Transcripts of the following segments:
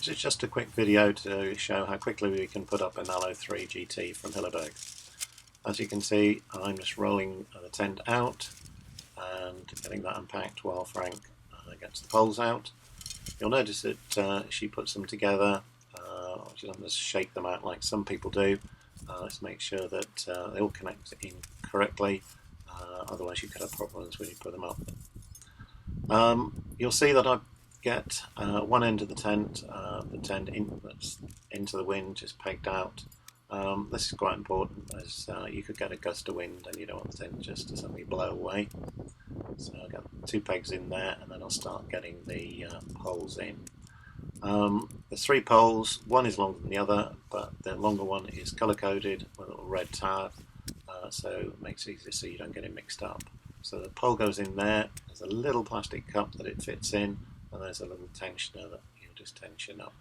This is just a quick video to show how quickly we can put up a Nallo 3 GT from Hilleberg. As you can see, I'm just rolling the tent out and getting that unpacked while Frank gets the poles out. You'll notice that she puts them together. She doesn't just shake them out like some people do. Let's make sure that they all connect in correctly, otherwise you could have problems when you put them up. You'll see that I get one end of the tent that's into the wind, just pegged out. This is quite important, as you could get a gust of wind and you don't want the tent just to suddenly blow away. So I've got 2 pegs in there, and then I'll start getting the poles in. There's 3 poles, one is longer than the other, but the longer one is colour coded with a little red tab, so it makes it easier so you don't get it mixed up. So the pole goes in there, there's a little plastic cup that it fits in, and there's a little tensioner that you just tension up.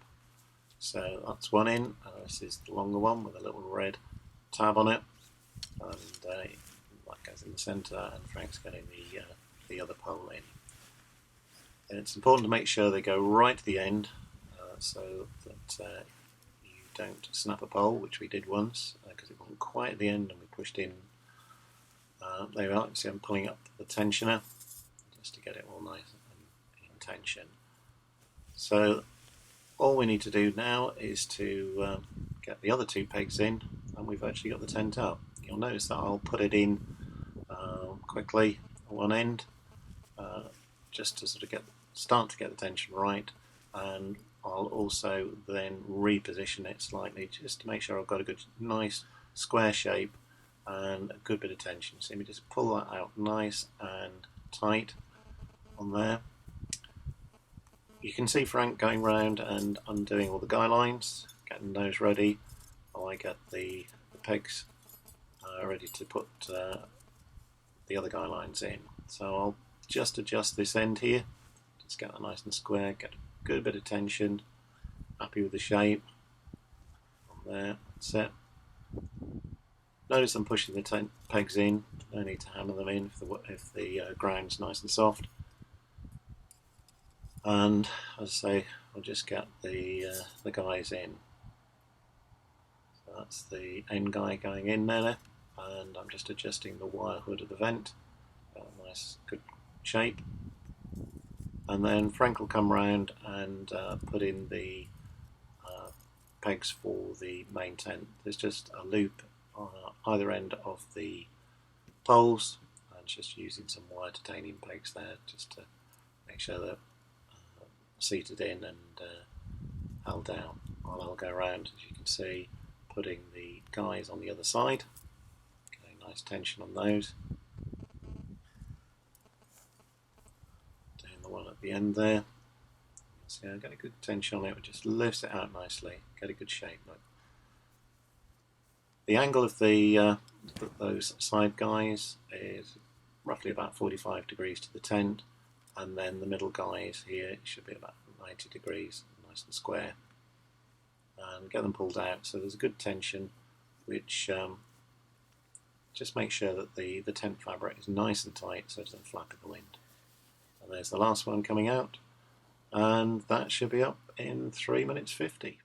So that's one in, this is the longer one with a little red tab on it, and that goes in the centre, and Frank's getting the other pole in. And it's important to make sure they go right to the end, so that you don't snap a pole, which we did once, because it wasn't quite at the end and we pushed in. There we are, you see I'm pulling up the tensioner, just to get it all nice and in tension. So all we need to do now is to get the other 2 pegs in, and we've actually got the tent up. You'll notice that I'll put it in quickly at one end, just to sort of start to get the tension right, and I'll also then reposition it slightly just to make sure I've got a good nice square shape and a good bit of tension. So let me just pull that out nice and tight on there. You can see Frank going round and undoing all the guy lines, getting those ready while I get the pegs ready to put the other guy lines in. So I'll just adjust this end here, just get that nice and square, get a good bit of tension, happy with the shape on there, that's it. Notice I'm pushing the pegs in, no need to hammer them in if the ground's nice and soft. And as I say, I'll just get the guys in. So that's the end guy going in there, and I'm just adjusting the wire hood of the vent, got a nice good shape. And then Frank will come round and put in the pegs for the main tent. There's just a loop on either end of the poles, and just using some wire titanium pegs there just to make sure that seated in and held down. While I'll go around, as you can see, putting the guys on the other side, getting nice tension on those. Doing the one at the end there. See, I get a good tension on it, it just lifts it out nicely, get a good shape. Look. The angle of those side guys is roughly about 45 degrees to the tent, and then the middle guys here should be about 90 degrees, nice and square, and get them pulled out so there's a good tension, which just makes sure that the tent fabric is nice and tight so it doesn't flap in the wind. And there's the last one coming out, and that should be up in 3 minutes 50.